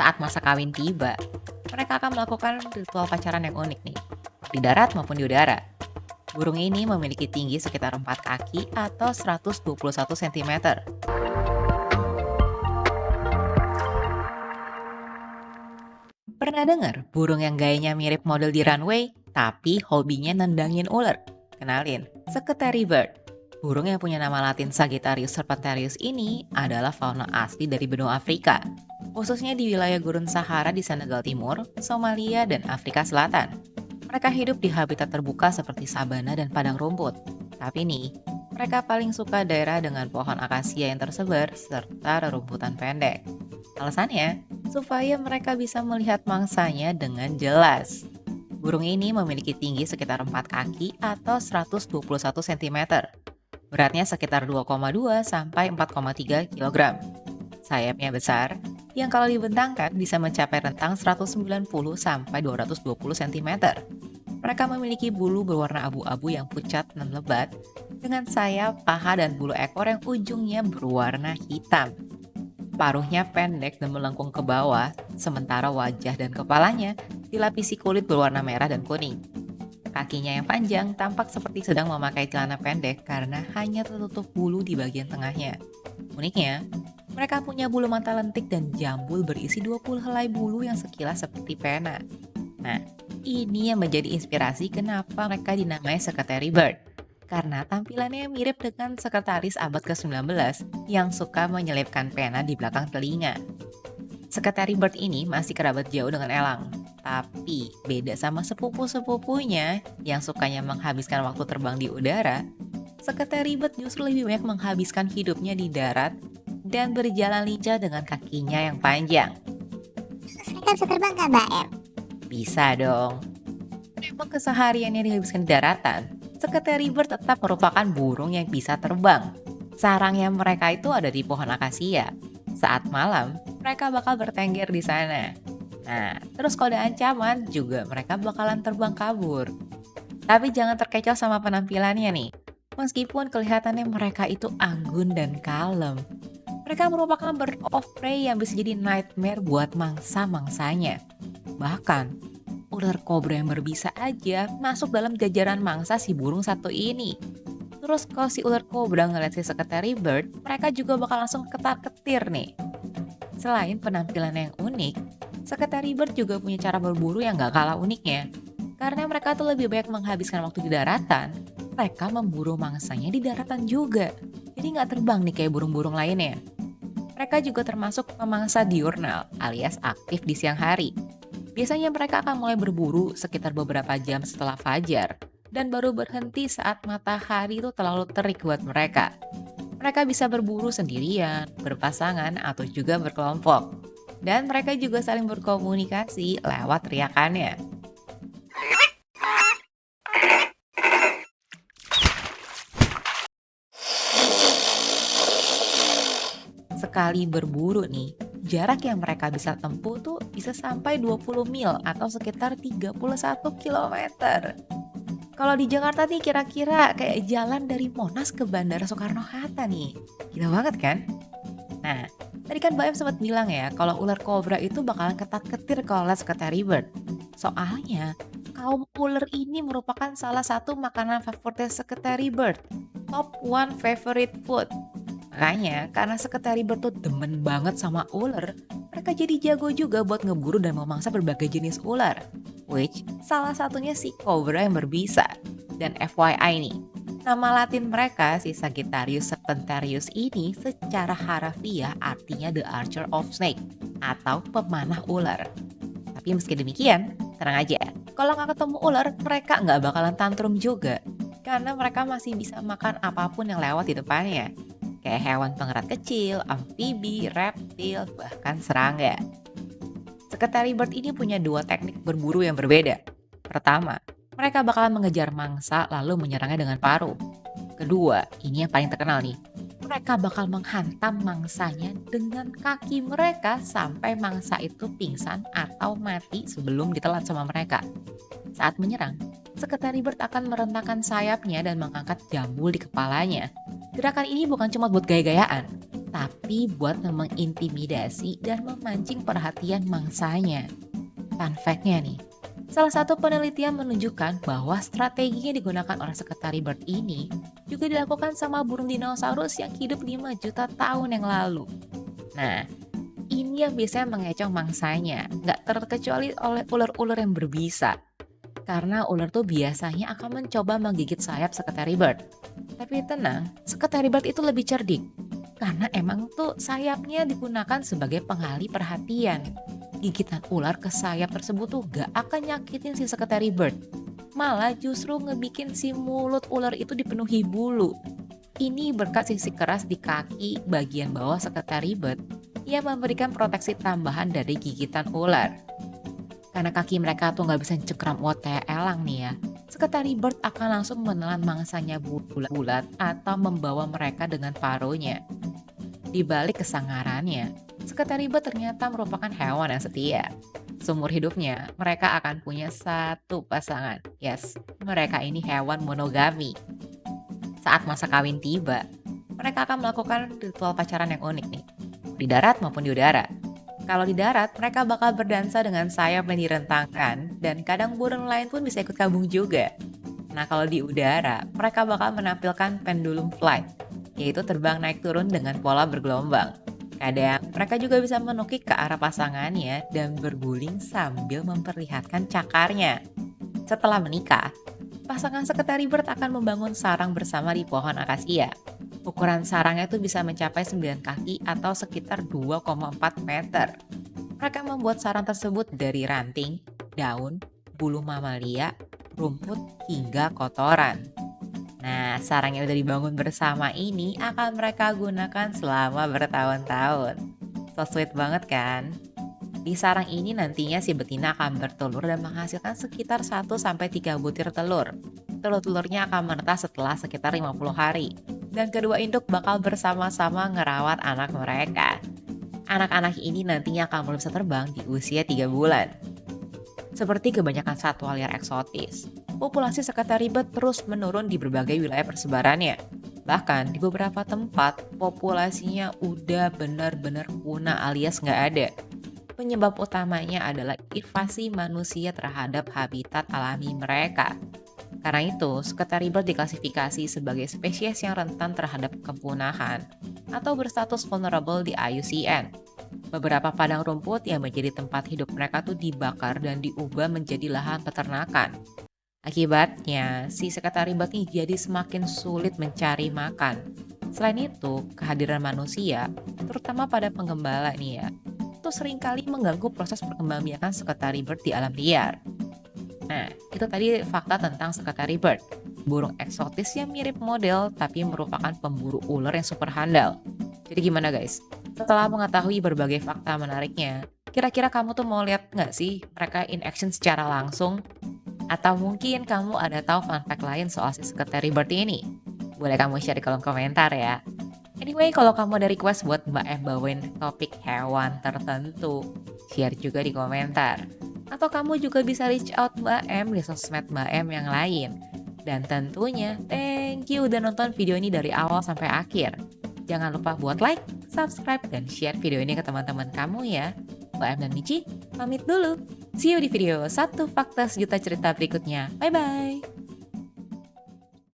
Saat masa kawin tiba, mereka akan melakukan ritual pacaran yang unik nih, di darat maupun di udara. Burung ini memiliki tinggi sekitar 4 kaki atau 121 cm. Pernah dengar burung yang gayanya mirip model di runway, tapi hobinya nendangin ular? Kenalin, Secretary Bird. Burung yang punya nama latin Sagittarius serpentarius ini adalah fauna asli dari benua Afrika, khususnya di wilayah gurun Sahara di Senegal Timur, Somalia, dan Afrika Selatan. Mereka hidup di habitat terbuka seperti sabana dan padang rumput. Tapi nih, mereka paling suka daerah dengan pohon akasia yang tersebar serta rerumputan pendek. Alasannya, supaya mereka bisa melihat mangsanya dengan jelas. Burung ini memiliki tinggi sekitar 4 kaki atau 121 cm. Beratnya sekitar 2,2 sampai 4,3 kg. Sayapnya besar, yang kalau dibentangkan bisa mencapai rentang 190 sampai 220 cm. Mereka memiliki bulu berwarna abu-abu yang pucat dan lebat, dengan sayap, paha, dan bulu ekor yang ujungnya berwarna hitam. Paruhnya pendek dan melengkung ke bawah, sementara wajah dan kepalanya dilapisi kulit berwarna merah dan kuning. Kakinya yang panjang tampak seperti sedang memakai celana pendek karena hanya tertutup bulu di bagian tengahnya. Uniknya, mereka punya bulu mata lentik dan jambul berisi 20 helai bulu yang sekilas seperti pena. Nah, ini yang menjadi inspirasi kenapa mereka dinamai Secretary Bird. Karena tampilannya mirip dengan sekretaris abad ke-19 yang suka menyelipkan pena di belakang telinga. Secretary Bird ini masih kerabat jauh dengan elang. Tapi beda sama sepupu-sepupunya yang sukanya menghabiskan waktu terbang di udara, Secretary Bird justru lebih banyak menghabiskan hidupnya di darat dan berjalan lincah dengan kakinya yang panjang. Mereka bisa terbang nggak, Mbak Em? Bisa dong. Memang kesehariannya dihabiskan di daratan, Secretary Bird tetap merupakan burung yang bisa terbang. Sarangnya mereka itu ada di pohon akasia. Saat malam, mereka bakal bertengger di sana. Nah, terus kalau ada ancaman juga mereka bakalan terbang kabur. Tapi jangan terkecoh sama penampilannya nih. Meskipun kelihatannya mereka itu anggun dan kalem, mereka merupakan bird of prey yang bisa jadi nightmare buat mangsa-mangsanya. Bahkan, ular kobra yang berbisa aja masuk dalam jajaran mangsa si burung satu ini. Terus kalau si ular kobra ngeliat si Secretary Bird, mereka juga bakal langsung ketar-ketir nih. Selain penampilan yang unik, Secretary Bird juga punya cara berburu yang gak kalah uniknya. Karena mereka tuh lebih banyak menghabiskan waktu di daratan, mereka memburu mangsanya di daratan juga. Jadi nggak terbang nih kayak burung-burung lainnya. Mereka juga termasuk pemangsa diurnal alias aktif di siang hari. Biasanya mereka akan mulai berburu sekitar beberapa jam setelah fajar dan baru berhenti saat matahari itu terlalu terik buat mereka. Mereka bisa berburu sendirian, berpasangan, atau juga berkelompok. Dan mereka juga saling berkomunikasi lewat teriakannya. Sekali berburu nih, jarak yang mereka bisa tempuh tuh bisa sampai 20 mil atau sekitar 31 kilometer. Kalau di Jakarta nih kira-kira kayak jalan dari Monas ke Bandara Soekarno-Hatta nih. Gila banget kan? Nah, tadi kan Mbak Em sempat bilang ya kalau ular kobra itu bakalan ketat-ketir kalau lihat Secretary Bird. Soalnya, kaum ular ini merupakan salah satu makanan favorit Secretary Bird. Top one favorite food. Makanya, karena Secretary Bird tuh demen banget sama ular, mereka jadi jago juga buat ngeburu dan memangsa berbagai jenis ular. Which, salah satunya si kobra yang berbisa. Dan FYI nih, nama latin mereka, si Sagittarius serpentarius ini secara harafiah artinya the archer of snake atau pemanah ular. Tapi meski demikian, tenang aja, kalau nggak ketemu ular, mereka nggak bakalan tantrum juga. Karena mereka masih bisa makan apapun yang lewat di depannya. Kayak hewan pengerat kecil, amfibi, reptil, bahkan serangga. Secretary Bird ini punya dua teknik berburu yang berbeda. Pertama, mereka bakalan mengejar mangsa lalu menyerangnya dengan paruh. Kedua, ini yang paling terkenal nih. Mereka bakal menghantam mangsanya dengan kaki mereka sampai mangsa itu pingsan atau mati sebelum ditelan sama mereka. Saat menyerang, Secretary Bird akan merentangkan sayapnya dan mengangkat jambul di kepalanya. Gerakan ini bukan cuma buat gaya-gayaan, tapi buat mengintimidasi dan memancing perhatian mangsanya. Fun fact-nya nih, salah satu penelitian menunjukkan bahwa strategi yang digunakan oleh Secretary Bird ini juga dilakukan sama burung dinosaurus yang hidup 5 juta tahun yang lalu. Nah, ini yang biasanya mengecoh mangsanya, nggak terkecuali oleh ular-ular yang berbisa. Karena ular tuh biasanya akan mencoba menggigit sayap Secretary Bird. Tapi tenang, Secretary Bird itu lebih cerdik. Karena emang tuh sayapnya digunakan sebagai pengalih perhatian. Gigitan ular ke sayap tersebut tuh gak akan nyakitin si Secretary Bird. Malah justru ngebikin si mulut ular itu dipenuhi bulu. Ini berkat sisi keras di kaki bagian bawah Secretary Bird yang memberikan proteksi tambahan dari gigitan ular. Karena kaki mereka tuh nggak bisa cekram uat kayak elang nih ya. Secretary Bird akan langsung menelan mangsanya bulat-bulat atau membawa mereka dengan paruhnya. Di balik kesangarannya, Secretary Bird ternyata merupakan hewan yang setia. Seumur hidupnya, mereka akan punya satu pasangan. Yes, mereka ini hewan monogami. Saat masa kawin tiba, mereka akan melakukan ritual pacaran yang unik nih. Di darat maupun di udara. Kalau di darat, mereka bakal berdansa dengan sayap yang direntangkan dan kadang burung lain pun bisa ikut gabung juga. Nah, kalau di udara, mereka bakal menampilkan pendulum flight, yaitu terbang naik turun dengan pola bergelombang. Kadang, mereka juga bisa menukik ke arah pasangannya dan berguling sambil memperlihatkan cakarnya. Setelah menikah, pasangan Secretary Bird akan membangun sarang bersama di pohon akasia. Ukuran sarangnya itu bisa mencapai 9 kaki atau sekitar 2,4 meter. Mereka membuat sarang tersebut dari ranting, daun, bulu mamalia, rumput, hingga kotoran. Nah, sarang yang udah dibangun bersama ini akan mereka gunakan selama bertahun-tahun. So sweet banget kan? Di sarang ini nantinya si betina akan bertelur dan menghasilkan sekitar 1-3 butir telur. Telur-telurnya akan menetas setelah sekitar 50 hari. Dan kedua induk bakal bersama-sama ngerawat anak mereka. Anak-anak ini nantinya akan mulai bisa terbang di usia 3 bulan. Seperti kebanyakan satwa liar eksotis, populasi Secretary Bird terus menurun di berbagai wilayah persebarannya. Bahkan di beberapa tempat, populasinya udah benar-benar punah alias nggak ada. Penyebab utamanya adalah invasi manusia terhadap habitat alami mereka. Karena itu, Secretary Bird diklasifikasi sebagai spesies yang rentan terhadap kepunahan atau berstatus vulnerable di IUCN. Beberapa padang rumput yang menjadi tempat hidup mereka tuh dibakar dan diubah menjadi lahan peternakan. Akibatnya, si Secretary Bird ini jadi semakin sulit mencari makan. Selain itu, kehadiran manusia, terutama pada penggembala nih ya, itu seringkali mengganggu proses perkembangbiakan Secretary Bird di alam liar. Nah, itu tadi fakta tentang Secretary Bird, burung eksotis yang mirip model tapi merupakan pemburu ular yang super handal. Jadi gimana guys? Setelah mengetahui berbagai fakta menariknya, kira-kira kamu tuh mau lihat nggak sih mereka in action secara langsung? Atau mungkin kamu ada tahu fun fact lain soal si Secretary Bird ini? Boleh kamu share di kolom komentar ya. Anyway, kalau kamu ada request buat Mbak Em bawain topik hewan tertentu, share juga di komentar. Atau kamu juga bisa reach out Mbak Em di sosmed Mbak Em yang lain. Dan tentunya, thank you udah nonton video ini dari awal sampai akhir. Jangan lupa buat like, subscribe, dan share video ini ke teman-teman kamu ya. Mbak Em dan Michi, pamit dulu. See you di video 1 Fakta Sejuta Cerita berikutnya. Bye-bye!